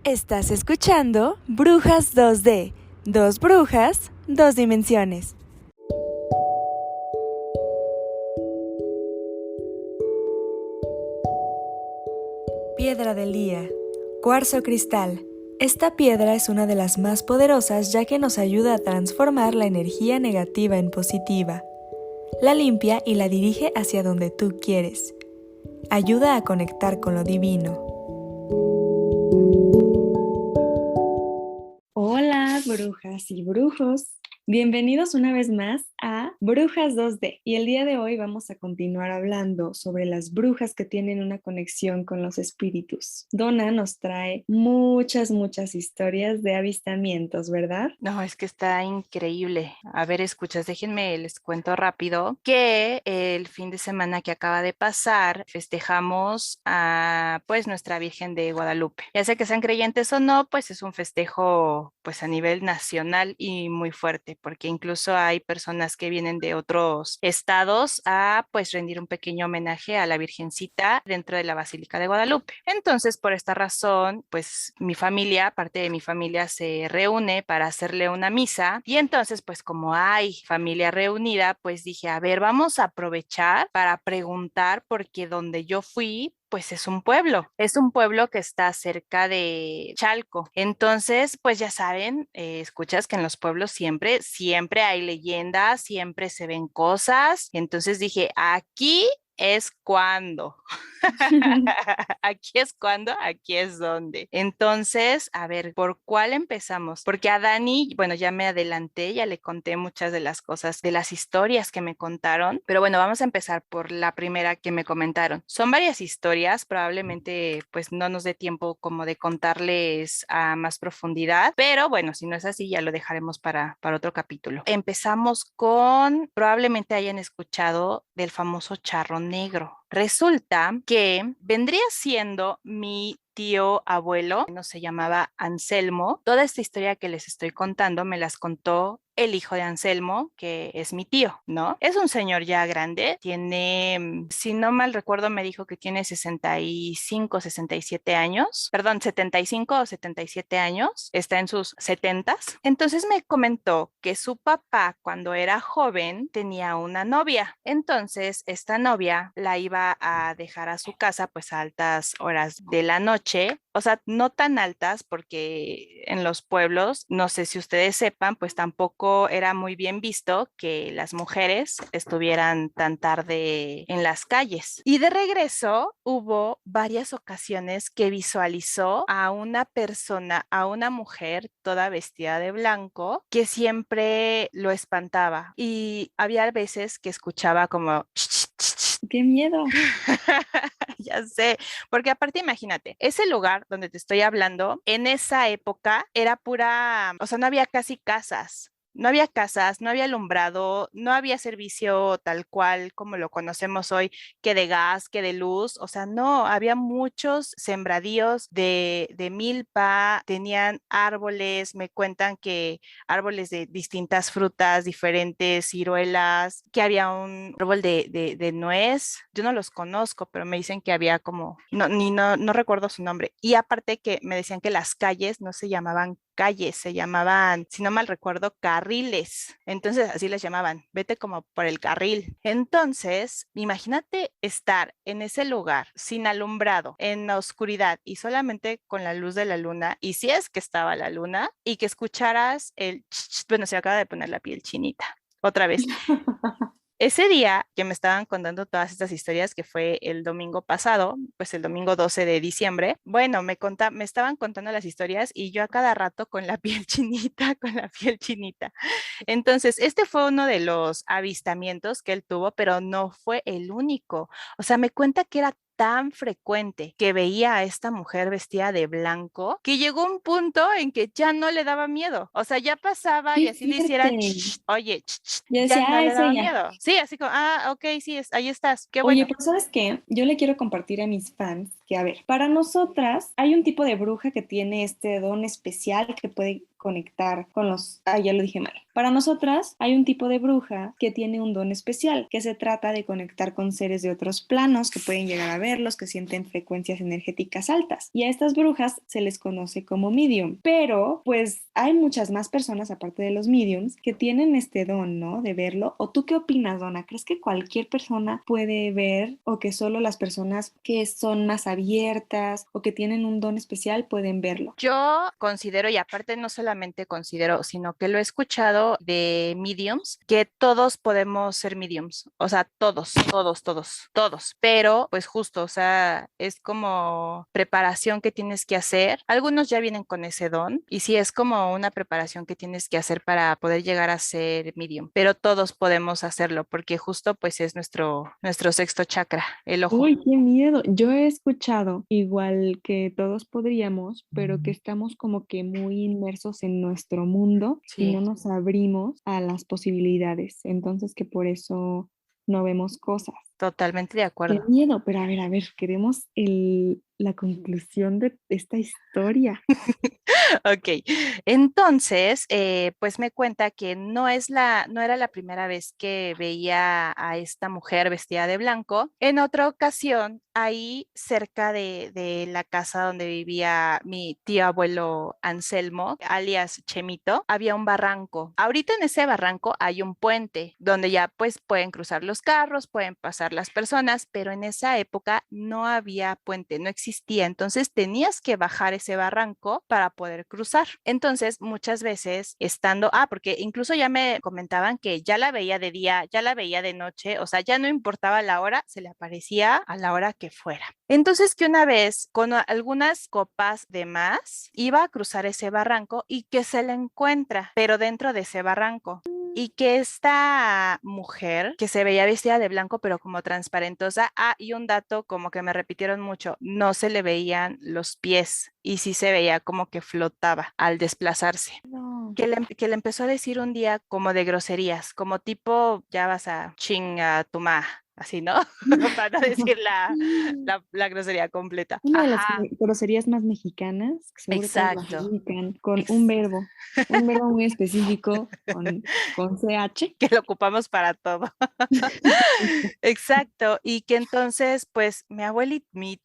Estás escuchando Brujas 2D, dos brujas, dos dimensiones. Piedra del día, cuarzo cristal. Esta piedra es una de las más poderosas ya que nos ayuda a transformar la energía negativa en positiva. La limpia y la dirige hacia donde tú quieres. Ayuda a conectar con lo divino. Hola, brujas y brujos. Bienvenidos una vez más a Brujas 2D. Y el día de hoy vamos a continuar hablando sobre las brujas que tienen una conexión con los espíritus. Donna nos trae muchas historias de avistamientos, ¿verdad? No, es que está increíble. A ver, escuchas, déjenme, les cuento rápido que el fin de semana que acaba de pasar festejamos a pues nuestra Virgen de Guadalupe. Ya sea que sean creyentes o no, pues es un festejo pues a nivel nacional y muy fuerte, porque incluso hay personas que vienen de otros estados a pues rendir un pequeño homenaje a la Virgencita dentro de la Basílica de Guadalupe. Entonces, por esta razón, pues mi familia, parte de mi familia se reúne para hacerle una misa y entonces pues como hay familia reunida, pues dije, a ver, vamos a aprovechar para preguntar porque donde yo fui pues es un pueblo que está cerca de Chalco. Entonces, pues ya saben, escuchas que en los pueblos siempre hay leyendas, siempre se ven cosas. Entonces dije, aquí es cuando. Aquí es cuando, aquí es donde. Entonces, a ver, ¿por cuál empezamos? Porque a Dani, bueno, ya me adelanté, ya le conté muchas de las cosas, de las historias que me contaron, pero bueno, vamos a empezar por la primera que me comentaron. Son varias historias, probablemente pues no nos dé tiempo como de contarles a más profundidad, pero bueno, si no es así, ya lo dejaremos para otro capítulo. Empezamos con, probablemente hayan escuchado del famoso charro negro. Resulta que vendría siendo mi tío abuelo, no se llamaba Anselmo. Toda esta historia que les estoy contando me las contó el hijo de Anselmo, que es mi tío, ¿no? Es un señor ya grande, tiene, si no mal recuerdo, me dijo que tiene 65, 67 años, perdón, 75 o 77 años, está en sus setentas. Entonces me comentó que su papá, cuando era joven, tenía una novia. Entonces, esta novia la iba a dejar a su casa, pues a altas horas de la noche, o sea, no tan altas porque en los pueblos, no sé si ustedes sepan, pues tampoco era muy bien visto que las mujeres estuvieran tan tarde en las calles. Y de regreso hubo varias ocasiones que visualizó a una persona, a una mujer toda vestida de blanco que siempre lo espantaba. Y había veces que escuchaba como ¡Qué miedo! ya sé, porque aparte imagínate, ese lugar donde te estoy hablando, en esa época era pura, o sea, no había casi casas. No había casas, no había alumbrado, no había servicio tal cual como lo conocemos hoy, que de gas, que de luz, o sea, no, había muchos sembradíos de milpa, tenían árboles, me cuentan que árboles de distintas frutas, diferentes ciruelas, que había un árbol de nuez. Yo no los conozco, pero me dicen que había como, no recuerdo su nombre. Y aparte que me decían que las calles no se llamaban calles, se llamaban, si no mal recuerdo, carriles. Entonces así les llamaban, vete como por el carril. Entonces, imagínate estar en ese lugar sin alumbrado, en la oscuridad y solamente con la luz de la luna, y si es que estaba la luna, y que escucharas bueno, se acaba de poner la piel chinita. Otra vez. Ese día que me estaban contando todas estas historias, que fue el domingo pasado, pues el domingo 12 de diciembre, bueno, me estaban contando las historias y yo a cada rato con la piel chinita, con la piel chinita. Entonces, este fue uno de los avistamientos que él tuvo, pero no fue el único. O sea, me cuenta que era tan frecuente que veía a esta mujer vestida de blanco que llegó un punto en que ya no le daba miedo. O sea, ya pasaba y ¡Qué así le hicieran, fuerte! oye, Yo ya decía, no le es daba ella. miedo. Sí, así como, ok, sí, ahí estás, qué Oye, bueno. pero ¿sabes qué? Yo le quiero compartir a mis fans que, a ver, para nosotras hay un tipo de bruja que tiene este don especial que puede conectar con los... Ah, ya lo dije mal. Para nosotras hay un tipo de bruja que tiene un don especial, que se trata de conectar con seres de otros planos, que pueden llegar a verlos, que sienten frecuencias energéticas altas. Y a estas brujas se les conoce como medium. Pero, pues, hay muchas más personas, aparte de los mediums, que tienen este don, ¿no? De verlo. ¿O tú qué opinas, Donna? ¿Crees que cualquier persona puede ver o que solo las personas que son más abiertas o que tienen un don especial pueden verlo? Yo considero, y aparte no solamente considero, sino que lo he escuchado de mediums, que todos podemos ser mediums, o sea, todos, todos, todos, todos, pero pues justo, o sea, es como preparación que tienes que hacer. Algunos ya vienen con ese don y sí es como una preparación que tienes que hacer para poder llegar a ser medium, pero todos podemos hacerlo porque justo pues es nuestro sexto chakra, el ojo. Uy, qué miedo. Yo he escuchado igual que todos podríamos, pero que estamos como que muy inmersos en nuestro mundo y Sí, no nos abrimos a las posibilidades. Entonces que por eso no vemos cosas. totalmente de Qué acuerdo. miedo, pero a ver, queremos la conclusión de esta historia. Ok, entonces, pues me cuenta que no era la primera vez que veía a esta mujer vestida de blanco. En otra ocasión, ahí cerca de la casa donde vivía mi tío abuelo Anselmo, alias Chemito, había un barranco. Ahorita en ese barranco hay un puente donde ya pues pueden cruzar los carros, pueden pasar las personas, pero en esa época no había puente, no existía. Entonces tenías que bajar ese barranco para poder cruzar. Entonces, muchas veces estando, porque incluso ya me comentaban que ya la veía de día, ya la veía de noche, o sea, ya no importaba la hora, se le aparecía a la hora que fuera. Entonces, que una vez con algunas copas de más iba a cruzar ese barranco y que se la encuentra, pero dentro de ese barranco. Y que esta mujer que se veía vestida de blanco pero como transparentosa, y un dato como que me repitieron mucho, no se le veían los pies y sí se veía como que flotaba al desplazarse. No. Que le empezó a decir un día como de groserías, como tipo, ya vas a chinga tu ma, así, ¿no? Para no decir la grosería completa. Una de las Ajá, groserías más mexicanas, que seguro todos las exacto. ubican, con Ex- un verbo muy específico, con CH. que lo ocupamos para todo. Exacto, y que entonces, pues, mi abuelo, mi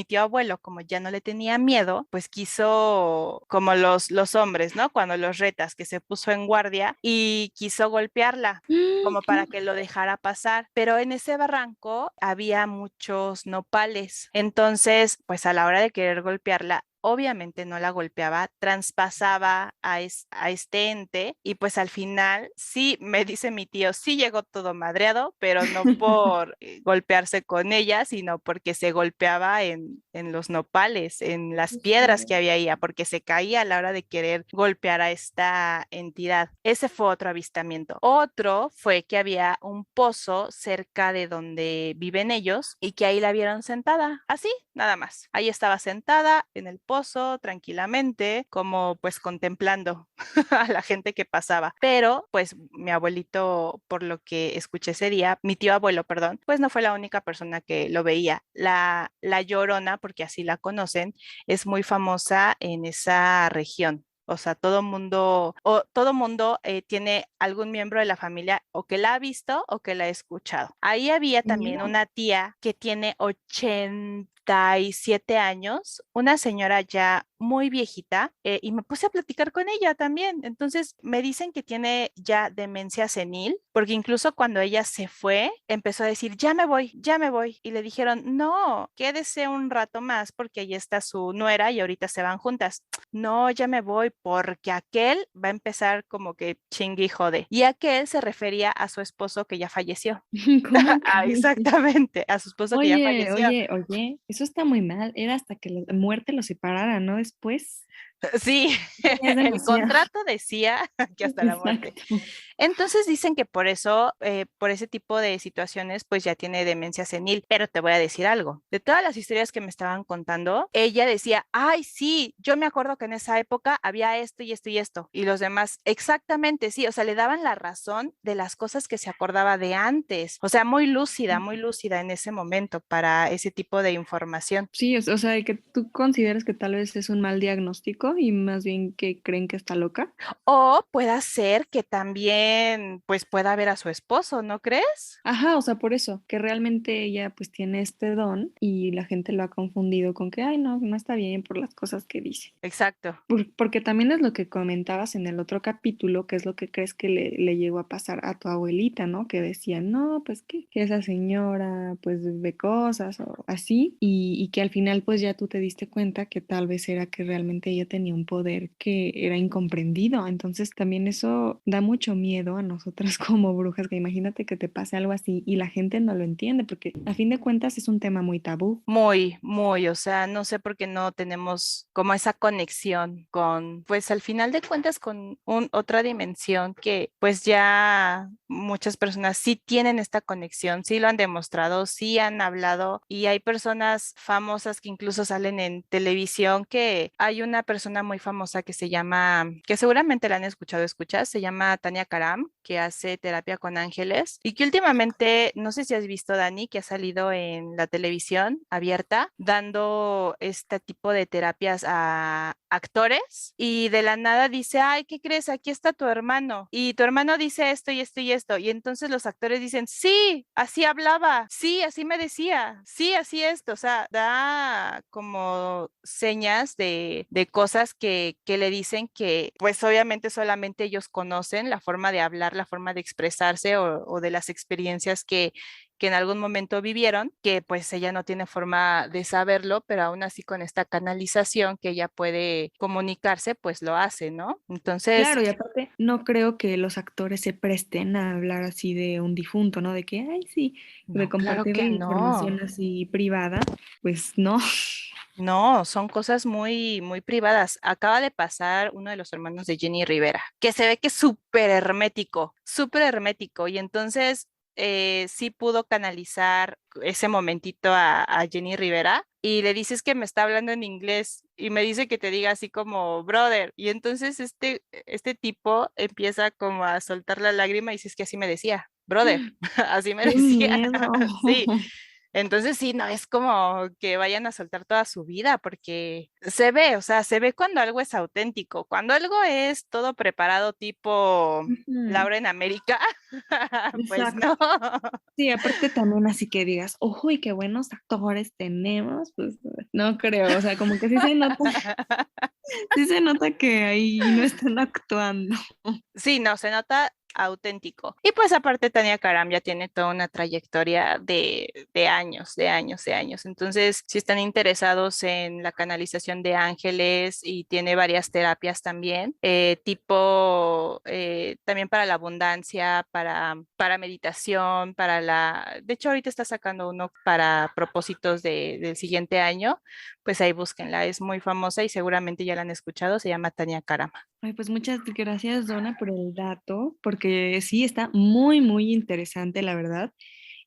tío abuelo, como ya no le tenía miedo, pues quiso, como los hombres, ¿no? Cuando los retas, que se puso en guardia y quiso golpearla como para que lo dejara pasar, pero en ese barranco había muchos nopales, entonces, pues a la hora de querer golpearla, obviamente no la golpeaba, traspasaba a este ente y pues al final, sí, me dice mi tío, sí llegó todo madreado, pero no por golpearse con ella, sino porque se golpeaba en los nopales, en las piedras que había ahí, porque se caía a la hora de querer golpear a esta entidad. Ese fue otro avistamiento. Otro fue que había un pozo cerca de donde viven ellos y que ahí la vieron sentada, así, nada más. Ahí estaba sentada en el pozo tranquilamente, como pues contemplando a la gente que pasaba. Pero pues mi abuelito, por lo que escuché ese día, mi tío abuelo, perdón, pues no fue la única persona que lo veía. La Llorona, porque así la conocen, es muy famosa en esa región. O sea, todo mundo tiene algún miembro de la familia o que la ha visto o que la ha escuchado. Ahí había Qué también miedo. una tía que tiene 87 años, una señora ya muy viejita, y me puse a platicar con ella también. Entonces me dicen que tiene ya demencia senil, porque incluso cuando ella se fue, empezó a decir, ya me voy, ya me voy. Y le dijeron, no, quédese un rato más porque ahí está su nuera y ahorita se van juntas. No, ya me voy porque aquel va a empezar como que chingui y jode. Y aquel se refería a su esposo que ya falleció. ¿Cómo crees? Exactamente, a su esposo que ya falleció. Oye, eso está muy mal. Era hasta que la muerte los separara, ¿no? Después. Sí, Es el demasiado. contrato decía que hasta la muerte. Exacto. Entonces dicen que por eso, por ese tipo de situaciones, pues ya tiene demencia senil. Pero te voy a decir algo. De todas las historias que me estaban contando, ella decía, ay, sí, yo me acuerdo que en esa época había esto y esto y esto. Y los demás, exactamente, sí. O sea, le daban la razón de las cosas que se acordaba de antes. O sea, muy lúcida en ese momento para ese tipo de información. Sí, o sea, que tú consideras que tal vez es un mal diagnóstico y más bien que creen que está loca. O pueda ser que también, pues, pueda ver a su esposo, ¿no crees? Ajá, o sea, por eso, que realmente ella pues tiene este don y la gente lo ha confundido con que, ay, no, no está bien por las cosas que dice. Exacto. Porque también es lo que comentabas en el otro capítulo, que es lo que crees que le llegó a pasar a tu abuelita, ¿no? Que decía, no, pues que esa señora pues ve cosas o así, y que al final pues ya tú te diste cuenta que tal vez era que realmente ella tenía un poder que era incomprendido. Entonces también eso da mucho miedo a nosotras como brujas, que imagínate que te pase algo así y la gente no lo entiende, porque a fin de cuentas es un tema muy tabú. Muy, muy, o sea, no sé por qué no tenemos como esa conexión con, pues al final de cuentas con otra dimensión que pues ya muchas personas sí tienen esta conexión, sí lo han demostrado, sí han hablado y hay personas famosas que incluso salen en televisión, que hay una persona muy famosa que se llama, que seguramente la han escuchado, escuchas, se llama Tania Karam, que hace terapia con ángeles y que últimamente, no sé si has visto, Dani, que ha salido en la televisión abierta dando este tipo de terapias a actores y de la nada dice, ay, ¿qué crees? Aquí está tu hermano y tu hermano dice esto y esto y esto y entonces los actores dicen, sí, así hablaba, sí, así me decía, sí, así esto, o sea, da como señas de cosas que le dicen que pues obviamente solamente ellos conocen la forma de hablar, la forma de expresarse o de las experiencias que en algún momento vivieron, que pues ella no tiene forma de saberlo, pero aún así con esta canalización que ella puede comunicarse, pues lo hace, ¿no? Entonces, Claro, y aparte, no creo que los actores se presten a hablar así de un difunto, ¿no? De que, ay, sí, de no, claro compartir que información no. así privada, pues no. No, son cosas muy, muy privadas. Acaba de pasar uno de los hermanos de Jenny Rivera, que se ve que es súper hermético, y entonces sí pudo canalizar ese momentito a Jenny Rivera y le dices que me está hablando en inglés y me dice que te diga así como brother, y entonces este tipo empieza como a soltar la lágrima y dice es que así me decía, brother, así me ¡Qué decía, miedo! sí. Entonces sí, no es como que vayan a soltar toda su vida porque se ve, o sea, se ve cuando algo es auténtico, cuando algo es todo preparado tipo Ujú, Laura en América, pues exacto. no. Sí, aparte también así que digas, uy, qué buenos actores tenemos, pues no creo, o sea, como que sí se nota que ahí no están actuando. Sí, no, se nota auténtico. Y pues aparte Tania Karam ya tiene toda una trayectoria de años, de años, de años. Entonces, si están interesados en la canalización de ángeles y tiene varias terapias también, tipo también para la abundancia, para meditación, de hecho ahorita está sacando uno para propósitos del siguiente año, pues ahí búsquenla, es muy famosa y seguramente ya la han escuchado, se llama Tania Karam. Ay, pues muchas gracias, Donna, por el dato, porque sí, está muy, muy interesante, la verdad.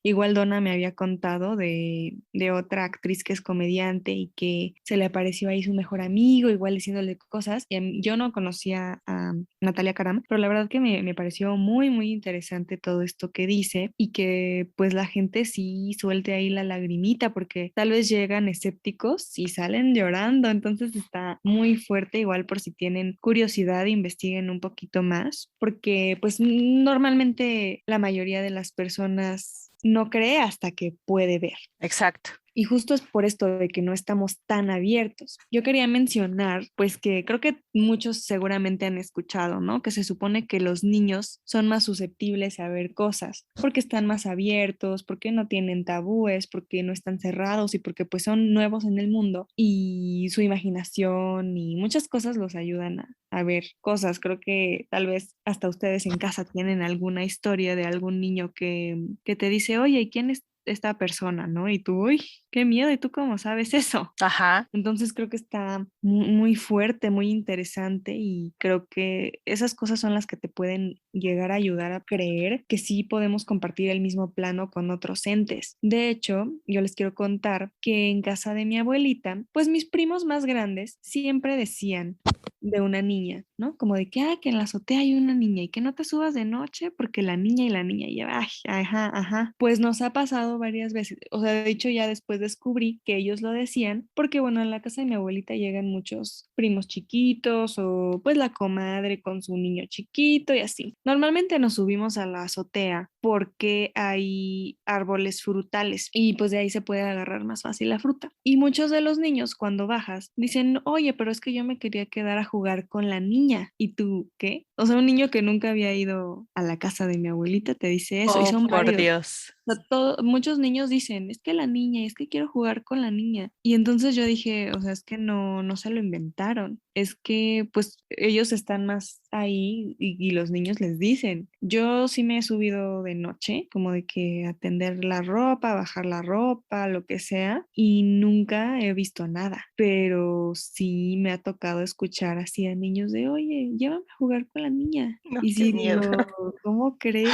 Igual Donna me había contado de otra actriz que es comediante y que se le apareció ahí su mejor amigo, igual diciéndole cosas. Y yo no conocía a Natalia Caram, pero la verdad que me pareció muy, muy interesante todo esto que dice y que pues la gente sí suelte ahí la lagrimita porque tal vez llegan escépticos y salen llorando. Entonces está muy fuerte, igual por si tienen curiosidad, investiguen un poquito más, porque pues normalmente la mayoría de las personas no cree hasta que puede ver. Exacto. Y justo es por esto de que no estamos tan abiertos. Yo quería mencionar, pues que creo que muchos seguramente han escuchado, ¿no? Que se supone que los niños son más susceptibles a ver cosas, porque están más abiertos, porque no tienen tabúes, porque no están cerrados y porque pues son nuevos en el mundo y su imaginación y muchas cosas los ayudan a ver cosas. Creo que tal vez hasta ustedes en casa tienen alguna historia de algún niño que te dice, oye, ¿y quién es esta persona, ¿no? Y tú, uy, qué miedo, ¿y tú cómo sabes eso? Ajá. Entonces creo que está muy fuerte, muy interesante y creo que esas cosas son las que te pueden llegar a ayudar a creer que sí podemos compartir el mismo plano con otros entes. De hecho, yo les quiero contar que en casa de mi abuelita, pues mis primos más grandes siempre decían de una niña, ¿no? Como de que, que en la azotea hay una niña y que no te subas de noche porque la niña y la niña y, ay, ajá, ajá. Pues nos ha pasado varias veces. O sea, de hecho ya después descubrí que ellos lo decían porque, bueno, en la casa de mi abuelita llegan muchos primos chiquitos o pues la comadre con su niño chiquito y así. Normalmente nos subimos a la azotea porque hay árboles frutales y pues de ahí se puede agarrar más fácil la fruta. Y muchos de los niños cuando bajas dicen, oye, pero es que yo me quería quedar a jugar con la niña. ¿Y tú qué? O sea, un niño que nunca había ido a la casa de mi abuelita te dice eso y Oh, son por varios. Dios. O sea, muchos niños dicen, es que la niña, es que quiero jugar con la niña. Y entonces yo dije, o sea, es que no se lo inventaron. Es que pues ellos están más ahí y los niños les dicen. Yo sí me he subido de noche, como de que atender la ropa, bajar la ropa, lo que sea, y nunca he visto nada. Pero sí me ha tocado escuchar así a niños de, oye, llévame a jugar con la niña. No, Y qué sí miedo. digo, ¿cómo crees?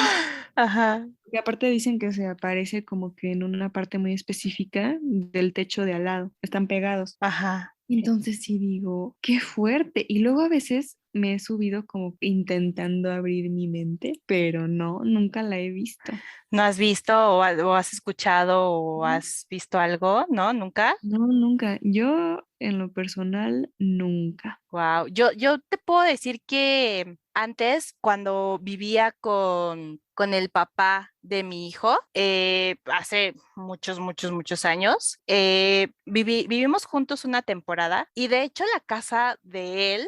Ajá. Y aparte dicen que se aparece como que en una parte muy específica del techo de al lado, están pegados. Ajá. Entonces sí digo, qué fuerte. Y luego a veces me he subido como que intentando abrir mi mente, pero no, nunca la he visto. ¿No has visto o has escuchado o has visto algo? ¿No? ¿Nunca? No, nunca. Yo en lo personal, nunca. Wow. Yo te puedo decir que antes, cuando vivía con el papá de mi hijo, hace muchos años, vivimos juntos una temporada y de hecho la casa de él,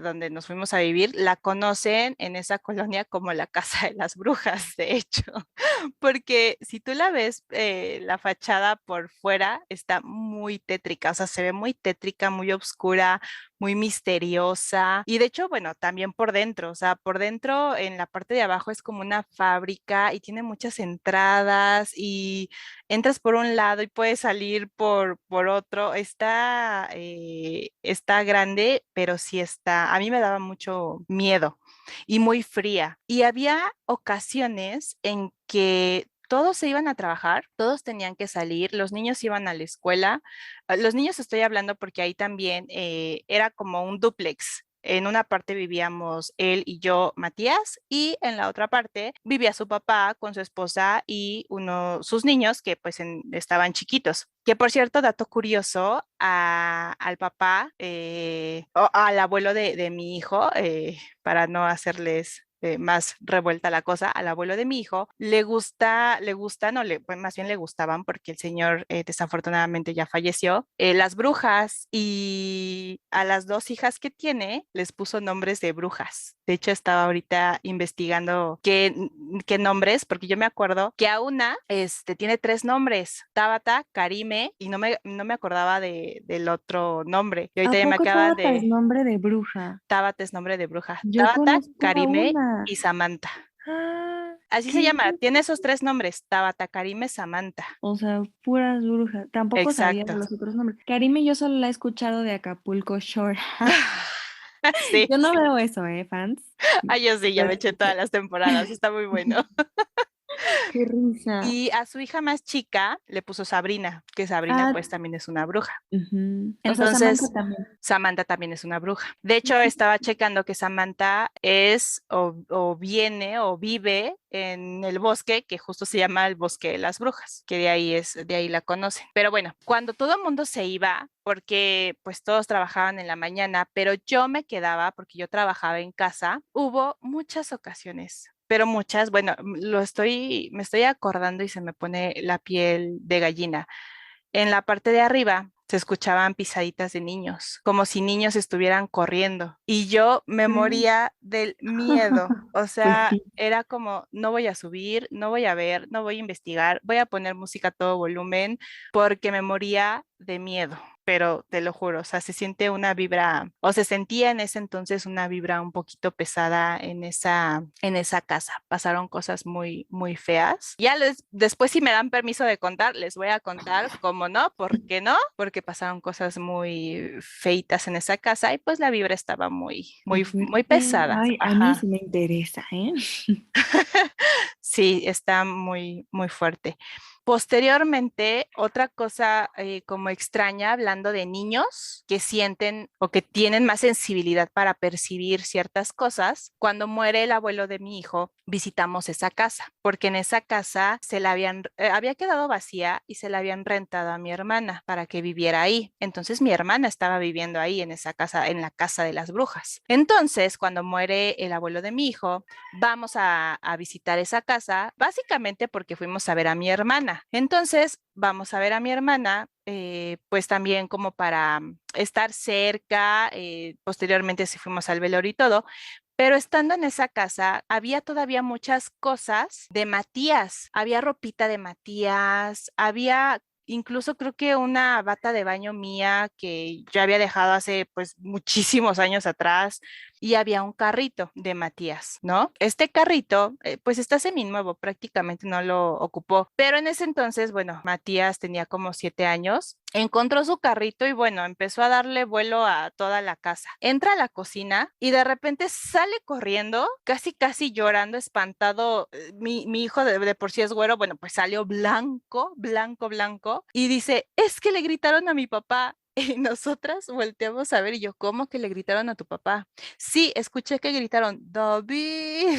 donde nos fuimos a vivir, la conocen en esa colonia como la casa de las brujas, de hecho. Porque si tú la ves, la fachada por fuera está muy tétrica, o sea, se ve muy tétrica, muy oscura, muy misteriosa. Y de hecho, bueno, también por dentro, o sea, por dentro en la parte de abajo es como una fábrica y tiene muchas entradas y entras por un lado y puedes salir por otro. Está grande, pero sí está, a mí me daba mucho miedo y muy fría. Y había ocasiones en que todos se iban a trabajar, todos tenían que salir, los niños iban a la escuela. Los niños estoy hablando porque ahí también era como un dúplex. En una parte vivíamos él y yo, Matías, y en la otra parte vivía su papá con su esposa y sus niños que pues estaban chiquitos. Que por cierto, dato curioso, al papá, o al abuelo de mi hijo, para no hacerles más revuelta la cosa, al abuelo de mi hijo, le gustan, pues, más bien le gustaban, porque el señor desafortunadamente ya falleció, las brujas, y a las dos hijas que tiene les puso nombres de brujas. De hecho, estaba ahorita investigando qué nombres, porque yo me acuerdo que a una tiene tres nombres, Tabata, Karime, y no me acordaba del otro nombre. Y ahorita ¿A ya me poco acaban Tabata es de... nombre de bruja? Tabata es nombre de bruja. Yo Tabata, conozco a Karime una. y Samantha. Ah, Así qué se llama, tiene esos interesante. tres nombres, Tabata, Karime, Samantha. O sea, puras brujas. Tampoco sabía de Exacto. los otros nombres. Karime yo solo la he escuchado de Acapulco Shore. Sí, Yo no sí. veo eso, fans? Ay, yo sí, ya Pero me eché todas las temporadas, está muy bueno. qué risa. Y a su hija más chica le puso Sabrina, que Sabrina Ah, pues también es una bruja. ujú. O sea, Samantha Entonces, también. Samantha también es una bruja. De hecho, Ujú. estaba checando que Samantha es o viene o vive en el bosque que justo se llama el Bosque de las Brujas, que de ahí la conocen. Pero bueno, cuando todo el mundo se iba, porque pues todos trabajaban en la mañana, pero yo me quedaba porque yo trabajaba en casa, hubo muchas ocasiones. Pero muchas, bueno, me estoy acordando y se me pone la piel de gallina. En la parte de arriba se escuchaban pisaditas de niños, como si niños estuvieran corriendo. Y yo me ¿Crees? moría del miedo. O Pues sea, sí. era como, no voy a subir, no voy a ver, no voy a investigar, voy a poner música a todo volumen porque me moría de miedo. pero te lo juro, o sea, se siente una vibra, o se sentía en ese entonces una vibra un poquito pesada en esa casa. Pasaron cosas muy, muy feas. Después, si me dan permiso de contar, les voy a contar cómo no, ¿por qué no? Porque pasaron cosas muy feitas en esa casa y pues la vibra estaba muy, Qué muy, muy fuerte. pesada. Ay, a mí Ajá. sí me interesa, ¿eh? Sí, está muy, muy fuerte. Posteriormente, otra cosa como extraña, hablando de niños que sienten o que tienen más sensibilidad para percibir ciertas cosas, cuando muere el abuelo de mi hijo, visitamos esa casa, porque en esa casa había quedado vacía y se la habían rentado a mi hermana para que viviera ahí. Entonces mi hermana estaba viviendo ahí en esa casa, en la casa de las brujas. Entonces, cuando muere el abuelo de mi hijo, vamos a visitar esa casa, básicamente porque fuimos a ver a mi hermana. Entonces, vamos a ver a mi hermana, pues también como para estar cerca, posteriormente sí fuimos al velorio y todo, pero estando en esa casa, había todavía muchas cosas de Matías. Había ropita de Matías, había incluso creo que una bata de baño mía que yo había dejado hace pues muchísimos años atrás y había un carrito de Matías, ¿no? Este carrito pues está seminuevo, prácticamente no lo ocupó, pero en ese entonces, bueno, Matías tenía como 7 años, encontró su carrito y bueno, empezó a darle vuelo a toda la casa. Entra a la cocina y de repente sale corriendo, casi casi llorando, espantado. Mi hijo de por sí es güero, bueno, pues salió blanco, blanco, blanco y dice, es que le gritaron a mi papá. Y nosotras volteamos a ver y yo, ¿cómo que le gritaron a tu papá? Sí, escuché que gritaron, David.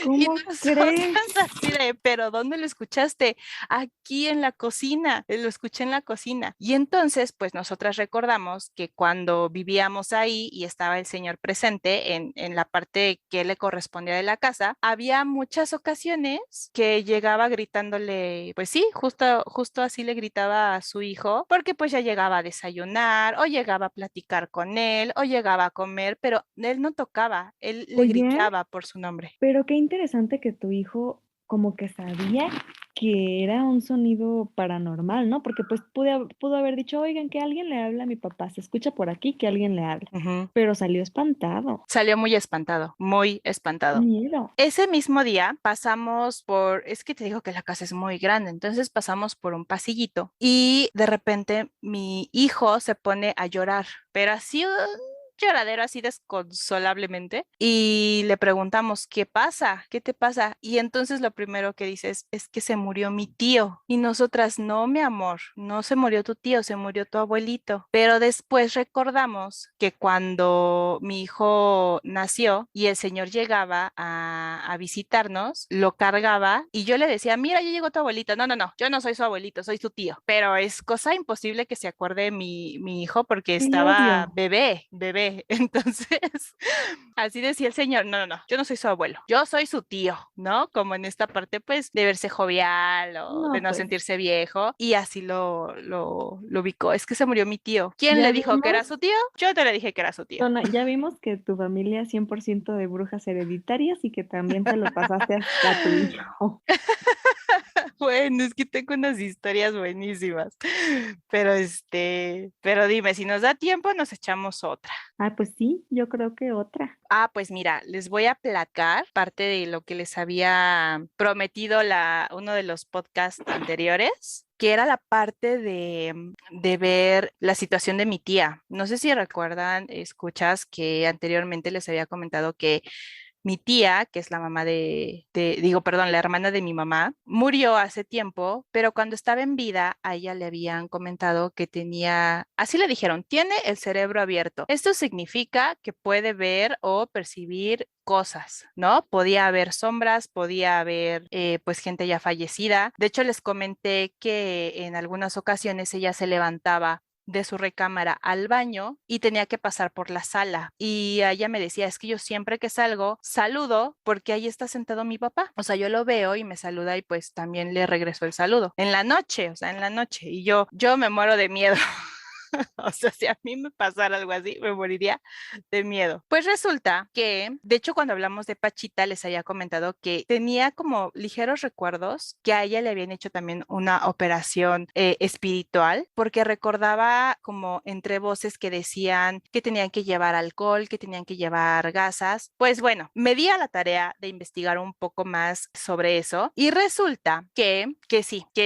Y ¿Cómo nosotras crees? así de, pero ¿dónde lo escuchaste? Aquí en la cocina, lo escuché en la cocina. Y entonces, pues nosotras recordamos que cuando vivíamos ahí y estaba el señor presente en la parte que le correspondía de la casa, había muchas ocasiones que llegaba gritándole, pues sí, justo así le gritaba a su hijo, porque pues ya llegaba a desayunar o llegaba a platicar con él o llegaba a comer, pero él no tocaba, él le Oye, gritaba por su nombre. pero qué interesante que tu hijo como que sabía que era un sonido paranormal, ¿no? Porque pues pudo haber dicho, oigan, que alguien le habla a mi papá, se escucha por aquí que alguien le habla, Ujú. pero salió espantado. Salió muy espantado, muy Qué espantado. miedo. Ese mismo día pasamos es que te digo que la casa es muy grande, entonces pasamos por un pasillito y de repente mi hijo se pone a llorar, pero así un lloradero así desconsolablemente y le preguntamos, ¿qué pasa? ¿Qué te pasa? Y entonces lo primero que dice es que se murió mi tío y nosotras, no, mi amor, no se murió tu tío, se murió tu abuelito. Pero después recordamos que cuando mi hijo nació y el señor llegaba a visitarnos, lo cargaba y yo le decía, mira, ya llegó tu abuelito. No, no, no, yo no soy su abuelito, soy su tío. Pero es cosa imposible que se acuerde mi hijo porque Sí, estaba obvio. bebé, bebé. Entonces, así decía el señor, no, no, no, yo no soy su abuelo, yo soy su tío, ¿no? Como en esta parte, pues, de verse jovial o de No, no pues sentirse viejo, y así lo ubicó. Es que se murió mi tío. ¿Quién ya le dijo que era vimos, su tío? Yo te le dije que era su tío. Tona, ya vimos que tu familia es 100% de brujas hereditarias y que también se lo pasaste a tu hijo. Bueno, es que tengo unas historias buenísimas, pero pero dime, si nos da tiempo, nos echamos otra. Ah, pues sí, yo creo que otra. Ah, pues mira, les voy a placar parte de lo que les había prometido uno de los podcasts anteriores, que era la parte de ver la situación de mi tía. No sé si recuerdan, escuchas, que anteriormente les había comentado que mi tía, que es la mamá digo, perdón, la hermana de mi mamá, murió hace tiempo, pero cuando estaba en vida, a ella le habían comentado que tenía, así le dijeron, tiene el cerebro abierto. Esto significa que puede ver o percibir cosas, ¿no? Podía haber sombras, podía haber pues gente ya fallecida. De hecho, les comenté que en algunas ocasiones ella se levantaba de su recámara al baño y tenía que pasar por la sala. Y ella me decía, es que yo siempre que salgo, saludo porque ahí está sentado mi papá. O sea, yo lo veo y me saluda y pues también le regreso el saludo. En la noche, o sea, en la noche. Y yo me muero de miedo. O sea, si a mí me pasara algo así, me moriría de miedo. Pues resulta que, de hecho, cuando hablamos de Pachita, les había comentado que tenía como ligeros recuerdos que a ella le habían hecho también una operación espiritual, porque recordaba como entre voces que decían que tenían que llevar alcohol, que tenían que llevar gasas. Pues bueno, me di a la tarea de investigar un poco más sobre eso y resulta que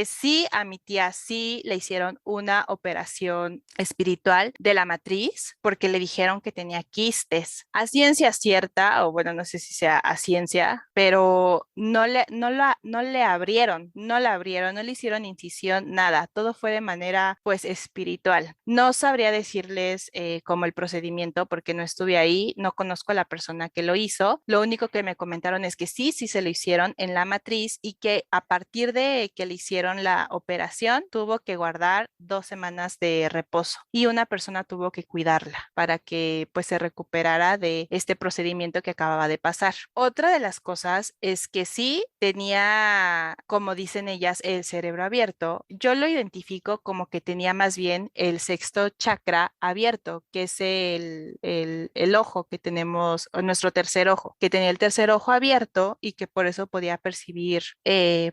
sí, a mi tía sí le hicieron una operación espiritual de la matriz porque le dijeron que tenía quistes. A ciencia cierta, o bueno, no sé si sea a ciencia, pero no la abrieron, no le hicieron incisión, nada. Todo fue de manera pues espiritual. No sabría decirles cómo el procedimiento porque no estuve ahí, no conozco a la persona que lo hizo. Lo único que me comentaron es que sí se lo hicieron en la matriz y que a partir de que le hicieron la operación tuvo que guardar 2 semanas de reposo y una persona tuvo que cuidarla para que pues se recuperara de este procedimiento que acababa de pasar. Otra de las cosas es que sí tenía, como dicen ellas, el cerebro abierto. Yo lo identifico como que tenía más bien el sexto chakra abierto, que es el ojo que tenemos, o nuestro tercer ojo, que tenía el tercer ojo abierto y que por eso podía percibir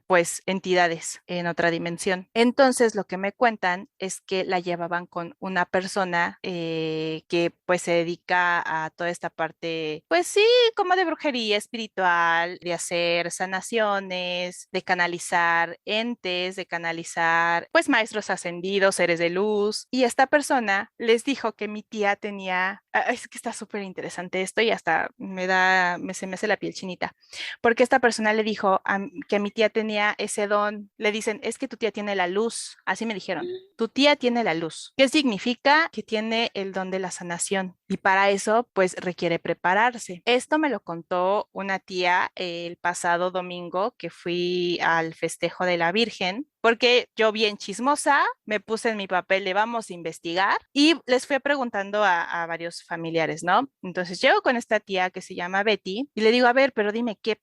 pues entidades en otra dimensión. Entonces lo que me cuentan es que la llevaban con una persona que pues se dedica a toda esta parte, pues sí, como de brujería espiritual, de hacer sanaciones, de canalizar entes, de canalizar pues maestros ascendidos, seres de luz. Y esta persona les dijo que mi tía tenía, es que está súper interesante esto y hasta se me hace la piel chinita, porque esta persona le dijo que mi tía tenía ese don. Le dicen, es que tu tía tiene la luz, así me dijeron. Tu tía tiene la luz. ¿Qué significa? Que tiene el don de la sanación y para eso pues requiere prepararse. Esto me lo contó una tía el pasado domingo que fui al festejo de la Virgen, porque yo bien chismosa me puse en mi papel de vamos a investigar y les fui preguntando a varios familiares, ¿no? Entonces llego con esta tía que se llama Betty y le digo, a ver, pero dime, ¿qué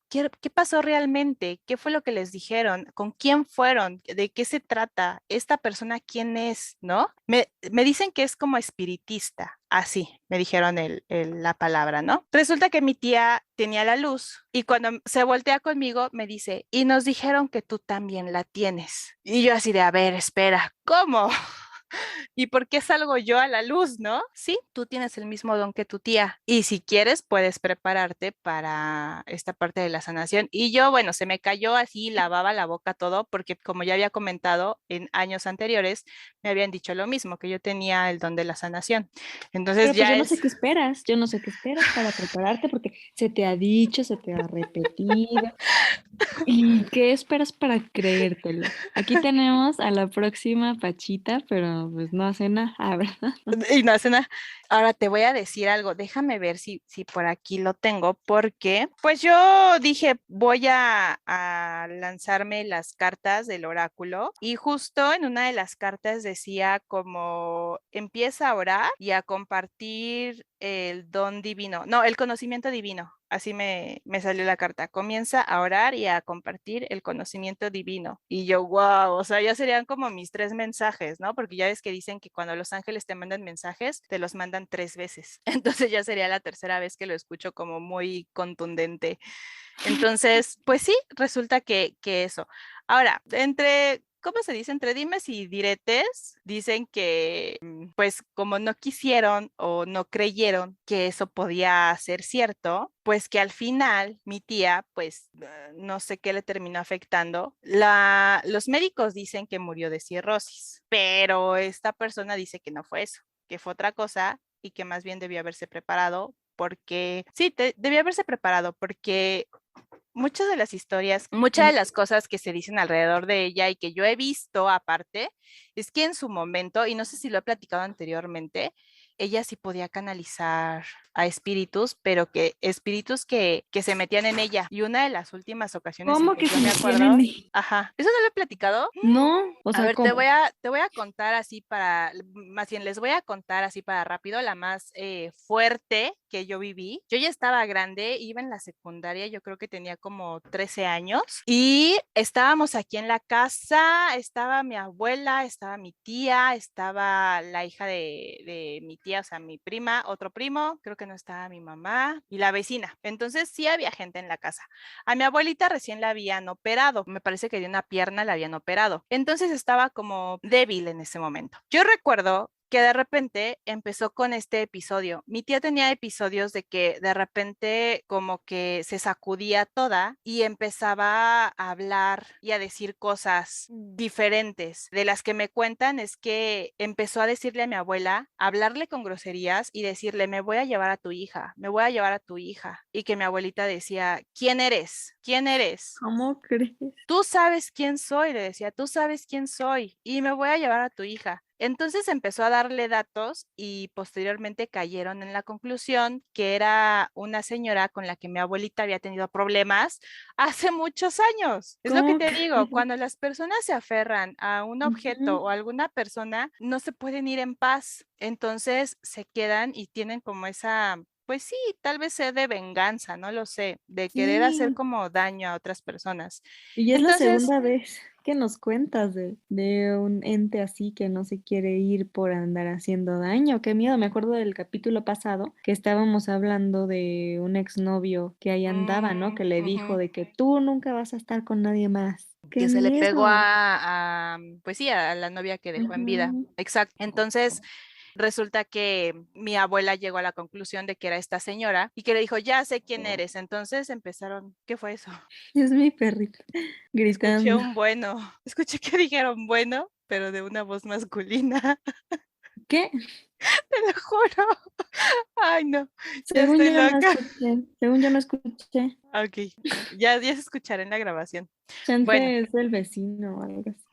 pasó realmente? ¿Qué fue lo que les dijeron? ¿Con quién fueron? ¿De qué se trata? ¿Esta persona quién es? ¿No? Me dicen que es como espiritista. Así me dijeron la palabra, ¿no? Resulta que mi tía tenía la luz y cuando se voltea conmigo me dice, y nos dijeron que tú también la tienes. Y yo así de, a ver, espera, ¿cómo? ¿Y por qué salgo yo a la luz, no? Sí, tú tienes el mismo don que tu tía y si quieres puedes prepararte para esta parte de la sanación. Y yo, bueno, se me cayó así, lavaba la boca todo, porque como ya había comentado en años anteriores, me habían dicho lo mismo, que yo tenía el don de la sanación. Entonces Pero pues ya es... yo no sé qué esperas para prepararte porque se te ha dicho, se te ha repetido. ¿Y qué esperas para creértelo? Aquí tenemos a la próxima Pachita, pero pues no hace nada, ¿verdad? Y no hace nada. Ahora te voy a decir algo, déjame ver si por aquí lo tengo, porque pues yo dije voy a lanzarme las cartas del oráculo y justo en una de las cartas decía como empieza a orar y a compartir el don divino, no, el conocimiento divino. Así me salió la carta. Comienza a orar y a compartir el conocimiento divino. Y yo, wow, o sea, ya serían como mis 3 mensajes, ¿no? Porque ya ves que dicen que cuando los ángeles te mandan mensajes, te los mandan 3 veces. Entonces ya sería la tercera vez que lo escucho como muy contundente. Entonces, pues sí, resulta que eso. Ahora, ¿cómo se dice? Entre dimes y diretes, dicen que, pues, como no quisieron o no creyeron que eso podía ser cierto, pues que al final mi tía, pues, no sé qué le terminó afectando. Los médicos dicen que murió de cirrosis, pero esta persona dice que no fue eso, que fue otra cosa y que más bien debió haberse preparado porque, sí, debió haberse preparado porque muchas de las historias, muchas de las cosas que se dicen alrededor de ella y que yo he visto aparte, es que en su momento, y no sé si lo he platicado anteriormente, ella sí podía canalizar a espíritus, pero que espíritus que se metían en ella. Y una de las últimas ocasiones en ¿Cómo que que yo se me metían acuerdo, en mí? ajá, ¿eso no lo he platicado? No, o A sea, ver, ¿cómo? te voy a contar así para, más bien les voy a contar así para rápido, la más fuerte que yo viví. Yo ya estaba grande, iba en la secundaria, yo creo que tenía como 13 años y estábamos aquí en la casa, estaba mi abuela, estaba mi tía, estaba la hija de mi tía, o sea, mi prima, otro primo, creo que no estaba mi mamá y la vecina. Entonces sí había gente en la casa. A mi abuelita recién la habían operado, me parece que de una pierna la habían operado. Entonces estaba como débil en ese momento. Yo recuerdo que de repente empezó con este episodio. Mi tía tenía episodios de que de repente como que se sacudía toda y empezaba a hablar y a decir cosas diferentes. De las que me cuentan es que empezó a decirle a mi abuela, a hablarle con groserías y decirle, me voy a llevar a tu hija, me voy a llevar a tu hija. Y que mi abuelita decía, ¿quién eres? ¿Quién eres? ¿Cómo crees? Tú sabes quién soy, le decía, tú sabes quién soy y me voy a llevar a tu hija. Entonces empezó a darle datos y posteriormente cayeron en la conclusión que era una señora con la que mi abuelita había tenido problemas hace muchos años. Es lo que ¿Cómo te digo, crees? cuando las personas se aferran a un objeto Ujú. o a alguna persona, no se pueden ir en paz. Entonces se quedan y tienen como esa, pues sí, tal vez sea de venganza, no lo sé, de querer hacer Sí, como daño a otras personas. y es la Entonces, segunda vez que nos cuentas de un ente así que no se quiere ir por andar haciendo daño. Qué miedo, me acuerdo del capítulo pasado que estábamos hablando de un exnovio que ahí andaba, ¿no? Que le dijo ujú, de que tú nunca vas a estar con nadie más. ¡Qué que se le pegó miedo! pues sí, a la novia que dejó en vida. Ujú. Exacto. Entonces, resulta que mi abuela llegó a la conclusión de que era esta señora y que le dijo, ya sé quién eres. Entonces empezaron, ¿qué fue eso? Es mi perrito Escuché gritando. un bueno, escuché que dijeron bueno, pero de una voz masculina, ¿Qué? te lo juro. Ay, no, ya Según estoy yo no loca. escuché. Según yo no escuché. Ok, ya se escuchará en la grabación. Bueno. Chance es del vecino o algo así.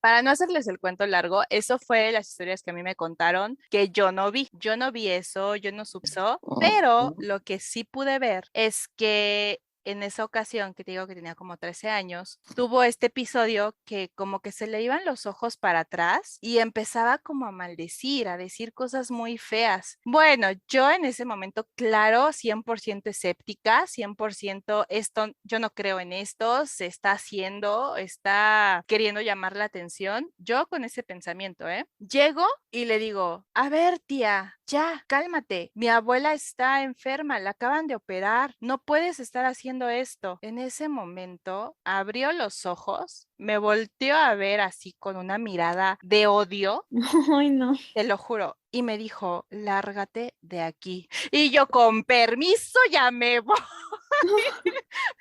Para no hacerles el cuento largo, eso fue las historias que a mí me contaron que yo no vi. Yo no vi eso, yo no supe eso, pero lo que sí pude ver es que en esa ocasión, que te digo que tenía como 13 años, tuvo este episodio que como que se le iban los ojos para atrás y empezaba como a maldecir, a decir cosas muy feas. Bueno, yo en ese momento, claro, 100% escéptica, 100% esto, yo no creo en esto, se está haciendo, está queriendo llamar la atención. Yo con ese pensamiento, ¿eh? Llego y le digo, a ver, tía, ya, cálmate. Mi abuela está enferma, la acaban de operar. No puedes estar haciendo esto. En ese momento abrió los ojos, me volteó a ver así con una mirada de odio, Ay, no. te lo juro, y me dijo, lárgate de aquí. Y yo, con permiso, ya me voy.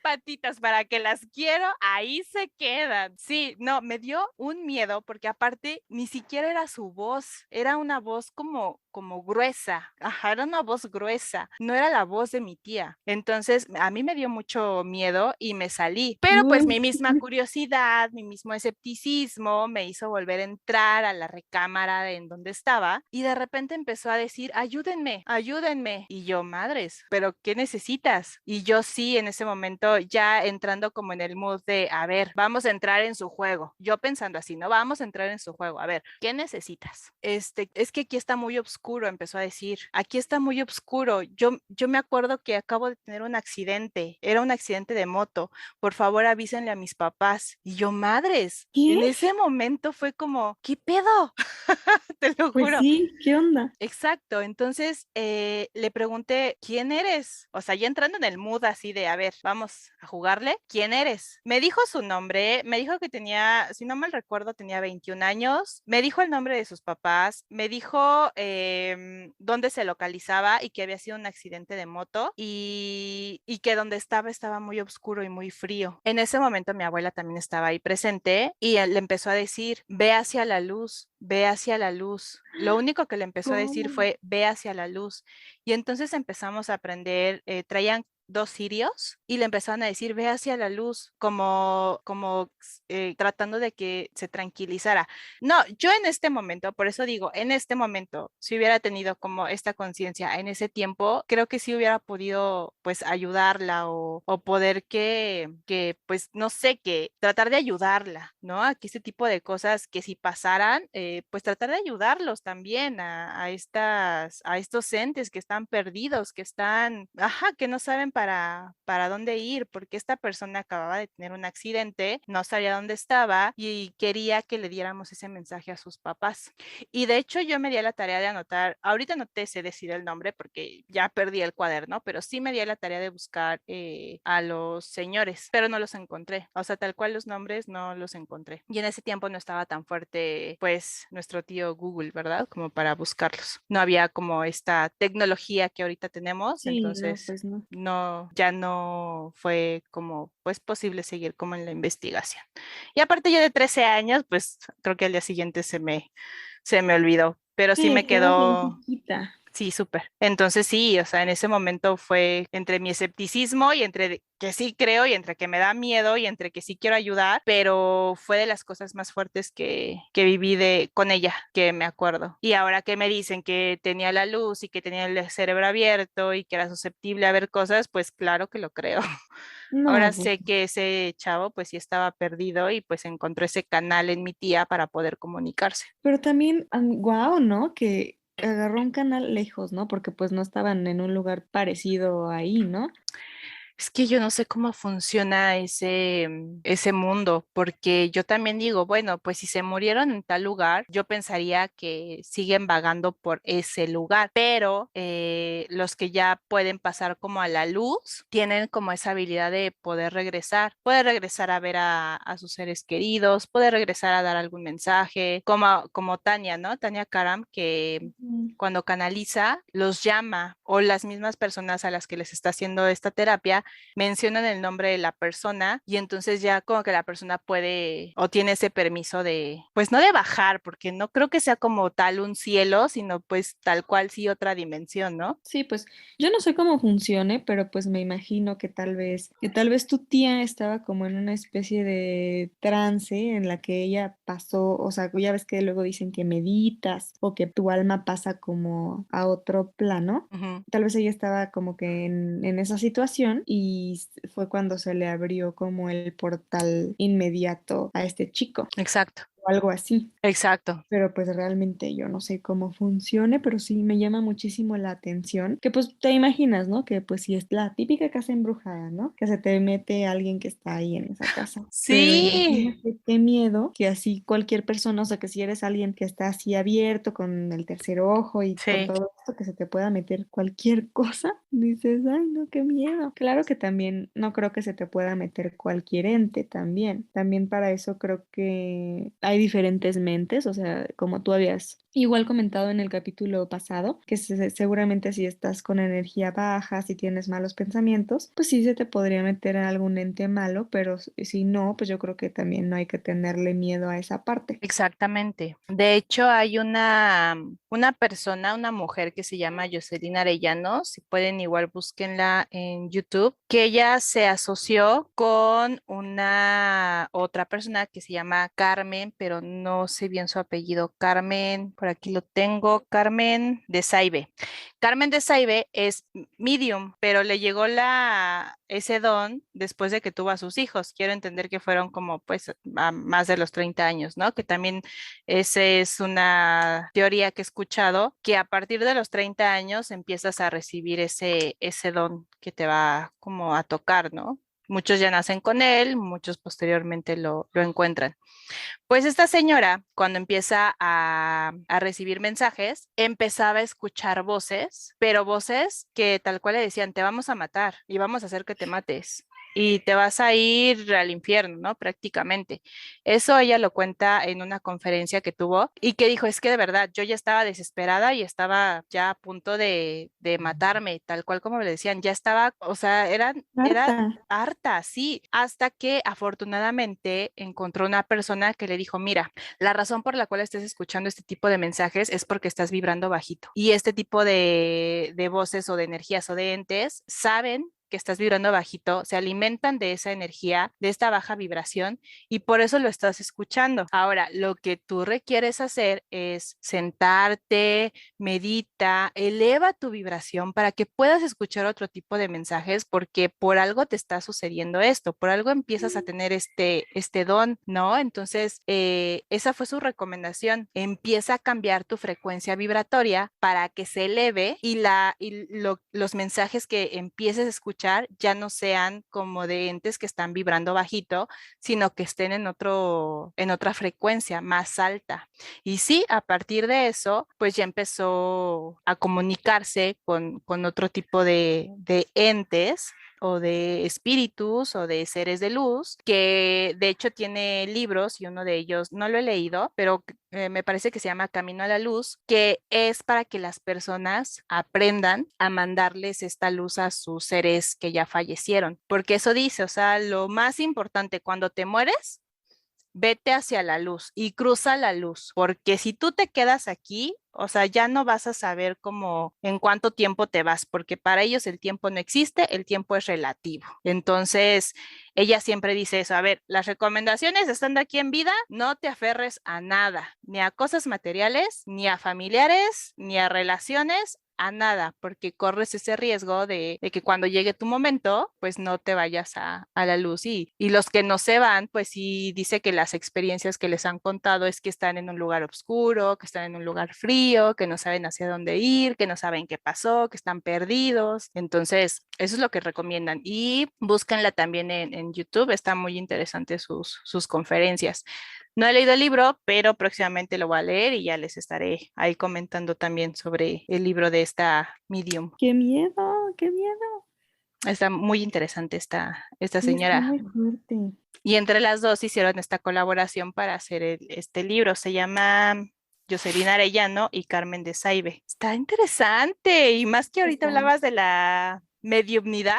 Patitas para que las quiero, ahí se quedan. Sí, no, me dio un miedo porque aparte ni siquiera era su voz, era una voz como gruesa. Ajá, era una voz gruesa, no era la voz de mi tía. Entonces, a mí me dio mucho miedo y me salí. Pero pues mi Uy, misma curiosidad, mi mismo escepticismo me hizo volver a entrar a la recámara en donde estaba y de repente empezó a decir, ayúdenme, ayúdenme. Y yo, madres, ¿pero qué necesitas? Y yo sí, en ese momento ya entrando como en el mood de, a ver, vamos a entrar en su juego. Yo pensando así, no, vamos a entrar en su juego. A ver, ¿qué necesitas? Es que aquí está muy oscuro, empezó a decir. Aquí está muy oscuro. Yo me acuerdo que acabo de tener un accidente. Era un accidente de moto. Por favor, avísenle a mis papás. Y yo, madres, en ¿qué? ese momento fue como, ¿qué pedo? Te lo Pues juro. sí, ¿qué onda? Exacto, entonces le pregunté, ¿quién eres? O sea, ya entrando en el mood así de, a ver, vamos a jugarle, ¿quién eres? Me dijo su nombre, me dijo que tenía, si no mal recuerdo, tenía 21 años, me dijo el nombre de sus papás, me dijo dónde se localizaba y que había sido un accidente de moto y que donde estaba muy oscuro y muy frío. En ese momento mi abuela también estaba ahí presente y él le empezó a decir, ve hacia la luz, ve hacia la luz. Lo único que le empezó a decir ¿Cómo? fue, ve hacia la luz. Y entonces empezamos a aprender, traían 2 cirios y le empezaron a decir, ve hacia la luz, como tratando de que se tranquilizara. No, yo en este momento, por eso digo, en este momento, si hubiera tenido como esta conciencia en ese tiempo, creo que sí hubiera podido pues ayudarla o poder pues no sé, que tratar de ayudarla, ¿no? A que este tipo de cosas que si pasaran, pues tratar de ayudarlos también a estos entes que están perdidos, que están, ajá, que no saben para dónde ir, porque esta persona acababa de tener un accidente, no sabía dónde estaba y quería que le diéramos ese mensaje a sus papás. Y de hecho yo me di a la tarea de anotar, ahorita no te sé decir el nombre porque ya perdí el cuaderno, pero sí me di a la tarea de buscar a los señores, pero no los encontré. O sea, tal cual los nombres no los encontré. Y en ese tiempo no estaba tan fuerte, pues, nuestro tío Google, ¿verdad? Como para buscarlos. No había como esta tecnología que ahorita tenemos, Sí, no, entonces pues no. no, ya no fue como, pues, posible seguir como en la investigación. Y aparte yo de 13 años, pues, creo que al día siguiente se me olvidó, pero sí Sí, me estabas bien quedó. chiquita. Sí, súper. Entonces sí, o sea, en ese momento fue entre mi escepticismo y entre que sí creo y entre que me da miedo y entre que sí quiero ayudar, pero fue de las cosas más fuertes que viví con ella, que me acuerdo. Y ahora que me dicen que tenía la luz y que tenía el cerebro abierto y que era susceptible a ver cosas, pues claro que lo creo. Ahora No, pues, sé que ese chavo pues sí estaba perdido y pues encontró ese canal en mi tía para poder comunicarse. pero también, wow, ¿no? Que agarró un canal lejos, ¿no? Porque pues no estaban en un lugar parecido ahí, ¿no? Es que yo no sé cómo funciona ese mundo, porque yo también digo, bueno, pues si se murieron en tal lugar, yo pensaría que siguen vagando por ese lugar, pero los que ya pueden pasar como a la luz, tienen como esa habilidad de poder regresar a ver a sus seres queridos, poder regresar a dar algún mensaje, como Tania, ¿no? Tania Karam, que Ujú. cuando canaliza, los llama o las mismas personas a las que les está haciendo esta terapia mencionan el nombre de la persona y entonces ya como que la persona puede o tiene ese permiso de, pues no de bajar, porque no creo que sea como tal un cielo, sino pues tal cual sí otra dimensión, ¿no? Sí, pues yo no sé cómo funcione, pero pues me imagino que tal vez tu tía estaba como en una especie de trance en la que ella pasó, o sea, ya ves que luego dicen que meditas o que tu alma pasa como a otro plano. Ujú. Tal vez ella estaba como que en esa situación y fue cuando se le abrió como el portal inmediato a este chico Exacto, o algo así. exacto. Pero pues realmente yo no sé cómo funcione, pero sí me llama muchísimo la atención, que pues te imaginas, ¿no? Que pues sí es la típica casa embrujada, ¿no? Que se te mete alguien que está ahí en esa casa. Pero Sí, imagínate qué miedo que así cualquier persona, o sea, que si eres alguien que está así abierto con el tercer ojo y con sí. todo esto, que se te pueda meter cualquier cosa, dices, ay, no, qué miedo. Claro que también no creo que se te pueda meter cualquier ente también. También para eso creo que hay diferentes mentes, o sea, como tú habías igual comentado en el capítulo pasado, que seguramente si estás con energía baja, si tienes malos pensamientos, pues sí se te podría meter algún ente malo, pero si no, pues yo creo que también no hay que tenerle miedo a esa parte. Exactamente. De hecho, hay una persona, una mujer que se llama Jocelyn Arellanos, si pueden igual búsquenla en YouTube, que ella se asoció con una otra persona que se llama Carmen, pero no sé bien su apellido. Carmen, por aquí lo tengo, Carmen de Saibe. Carmen de Saibe es medium, pero le llegó ese don después de que tuvo a sus hijos. Quiero entender que fueron como pues a más de los 30 años, ¿no? Que también esa es una teoría que he escuchado, que a partir de los 30 años empiezas a recibir ese don que te va como a tocar, ¿no? Muchos ya nacen con él, muchos posteriormente lo encuentran. Pues esta señora, cuando empieza a recibir mensajes, empezaba a escuchar voces, pero voces que tal cual le decían, te vamos a matar y vamos a hacer que te mates. Y te vas a ir al infierno, ¿no? Prácticamente. Eso ella lo cuenta en una conferencia que tuvo y que dijo, es que de verdad, yo ya estaba desesperada y estaba ya a punto de matarme, tal cual como le decían, ya estaba, o sea, era Marta. harta, sí, hasta que afortunadamente encontró una persona que le dijo, mira, la razón por la cual estés escuchando este tipo de mensajes es porque estás vibrando bajito. Y este tipo de voces o de energías o de entes saben que estás vibrando bajito, se alimentan de esa energía, de esta baja vibración, y por eso lo estás escuchando. Ahora, lo que tú requieres hacer es sentarte, medita, eleva tu vibración para que puedas escuchar otro tipo de mensajes, porque por algo te está sucediendo esto, por algo empiezas a tener este don, ¿no? Entonces, esa fue su recomendación. Empieza a cambiar tu frecuencia vibratoria para que se eleve y los mensajes que empieces a escuchar ya no sean como de entes que están vibrando bajito, sino que estén en otra frecuencia más alta. Y sí, a partir de eso, pues ya empezó a comunicarse con otro tipo de entes o de espíritus o de seres de luz, que de hecho tiene libros y uno de ellos no lo he leído, pero me parece que se llama Camino a la Luz, que es para que las personas aprendan a mandarles esta luz a sus seres que ya fallecieron, porque eso dice, o sea, lo más importante cuando te mueres, vete hacia la luz y cruza la luz, porque si tú te quedas aquí, o sea, ya no vas a saber cómo, en cuánto tiempo te vas, porque para ellos el tiempo no existe, el tiempo es relativo. Entonces, ella siempre dice eso, a ver, las recomendaciones estando aquí en vida, no te aferres a nada, ni a cosas materiales, ni a familiares, ni a relaciones, a nada, porque corres ese riesgo de que cuando llegue tu momento, pues no te vayas a la luz. Y los que no se van, pues sí dice que las experiencias que les han contado es que están en un lugar oscuro, que están en un lugar frío, que no saben hacia dónde ir, que no saben qué pasó, que están perdidos. Entonces, eso es lo que recomiendan. Y búsquenla también en YouTube, está muy interesante sus conferencias. No he leído el libro, pero próximamente lo voy a leer y ya les estaré ahí comentando también sobre el libro de esta medium. ¡Qué miedo! ¡Qué miedo! Está muy interesante esta Sí, está señora. muy fuerte. Y entre las dos hicieron esta colaboración para hacer este libro. Se llama Jocelyn Arellano y Carmen de Saibe. Está interesante. Y más que ahorita Está, hablabas de la mediumnidad.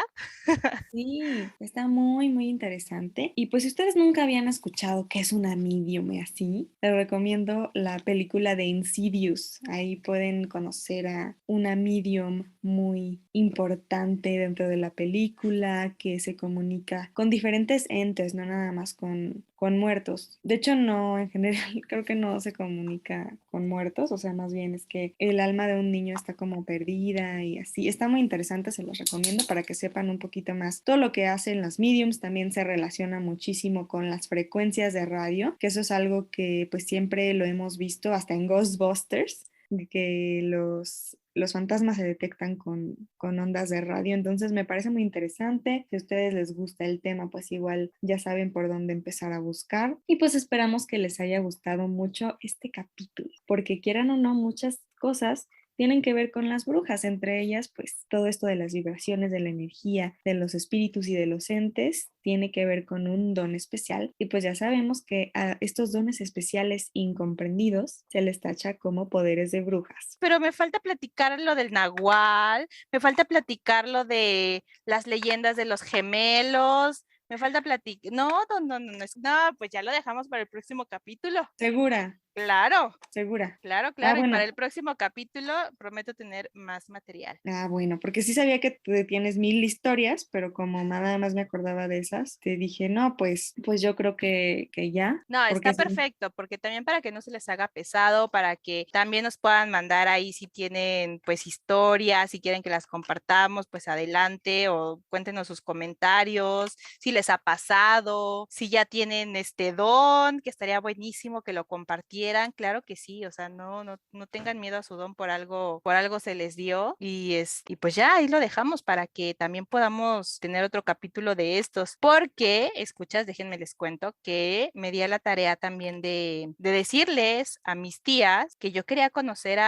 sí, está muy, muy interesante. Y pues si ustedes nunca habían escuchado qué es una medium y así, les recomiendo la película de Insidious. Ahí pueden conocer a una medium muy importante dentro de la película que se comunica con diferentes entes, no nada más con muertos. De hecho, no, en general, creo que no se comunica con muertos, o sea, más bien es que el alma de un niño está como perdida y así. Está muy interesante, se los recomiendo para que sepan un poquito más. Todo lo que hacen las mediums también se relaciona muchísimo con las frecuencias de radio, que eso es algo que pues siempre lo hemos visto hasta en Ghostbusters, de que los fantasmas se detectan con ondas de radio. Entonces me parece muy interesante. Si a ustedes les gusta el tema, pues igual ya saben por dónde empezar a buscar. Y pues esperamos que les haya gustado mucho este capítulo, porque quieran o no, muchas cosas tienen que ver con las brujas, entre ellas pues todo esto de las vibraciones, de la energía, de los espíritus y de los entes, tiene que ver con un don especial y pues ya sabemos que a estos dones especiales incomprendidos se les tacha como poderes de brujas. Pero me falta platicar lo del nahual, me falta platicar lo de las leyendas de los gemelos, me falta platicar. No, no, no, no, no, pues ya lo dejamos para el próximo capítulo. ¿Segura? Claro, ¿Segura? claro, Ah, claro. Y para bueno. el próximo capítulo prometo tener más material. Ah, bueno, porque sí sabía que tú tienes 1000 historias, pero como nada más me acordaba de esas, te dije, no, pues yo creo que ya, No, porque está sí. perfecto, porque también para que no se les haga pesado, para que también nos puedan mandar ahí si tienen pues historias, si quieren que las compartamos, pues adelante o cuéntenos sus comentarios, si les ha pasado, si ya tienen este don, que estaría buenísimo que lo compartieran, claro que sí, o sea, no tengan miedo a su don, por algo se les dio y pues ya ahí lo dejamos para que también podamos tener otro capítulo de estos, porque escuchas, déjenme les cuento que me di a la tarea también de decirles a mis tías que yo quería conocer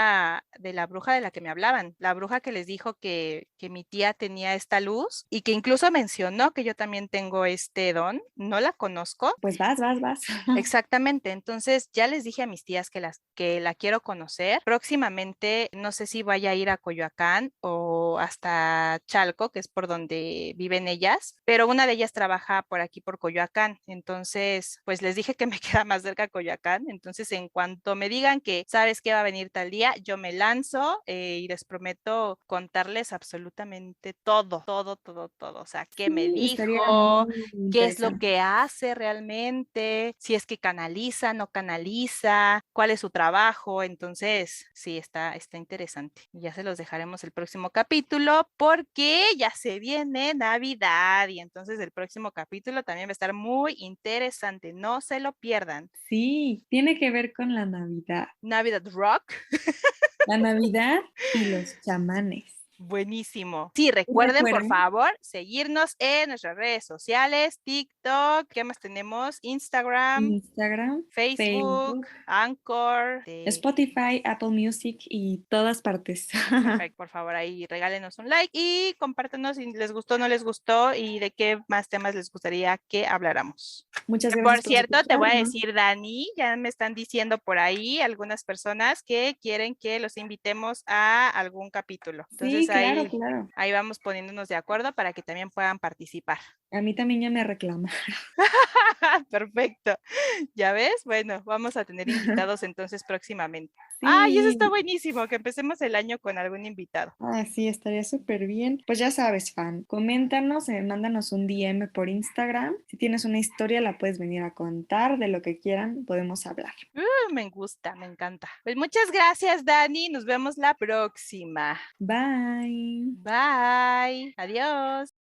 de la bruja de la que me hablaban, la bruja que les dijo que mi tía tenía esta luz y que incluso mencionó que yo también tengo este don, no la conozco. Pues vas. Exactamente, entonces ya les dije dije a mis tías que la quiero conocer. Próximamente, no sé si vaya a ir a Coyoacán o hasta Chalco, que es por donde viven ellas, pero una de ellas trabaja por aquí, por Coyoacán. Entonces, pues les dije que me queda más cerca Coyoacán. Entonces, en cuanto me digan que sabes que va a venir tal día, yo me lanzo y les prometo contarles absolutamente todo, todo, todo, todo. O sea, qué me Sí, estaría dijo, muy qué es lo interesante. que hace realmente, si es que canaliza, no canaliza, cuál es su trabajo. Entonces, sí, está interesante. Y ya se los dejaremos el próximo capítulo porque ya se viene Navidad y entonces el próximo capítulo también va a estar muy interesante. No se lo pierdan. Sí, tiene que ver con la Navidad. Navidad Rock. La Navidad y los chamanes. Buenísimo. Sí, ¿Y recuerden por recuerden? favor seguirnos en nuestras redes sociales, TikTok, ¿qué más tenemos? Instagram, Instagram, Facebook, Facebook, Anchor. Spotify, Apple Music y todas partes. Perfecto, por favor, ahí regálenos un like y compártanos si les gustó o no les gustó y de qué más temas les gustaría que habláramos. Muchas Por gracias por cierto, te voy a escucharnos. decir, Dani, ya me están diciendo por ahí algunas personas que quieren que los invitemos a algún capítulo. Sí, Entonces claro, ahí, claro. ahí vamos poniéndonos de acuerdo para que también puedan participar. A mí también ya me reclama. Perfecto. ¿Ya ves? Bueno, vamos a tener invitados entonces próximamente. Ay, eso está Sí, buenísimo, que empecemos el año con algún invitado. sí, estaría súper bien. Pues ya sabes, fan, coméntanos, mándanos un DM por Instagram. Si tienes una historia, la puedes venir a contar, de lo que quieran, podemos hablar. Me gusta, me encanta. Pues muchas gracias, Dani. Nos vemos la próxima. Bye. Bye. Adiós.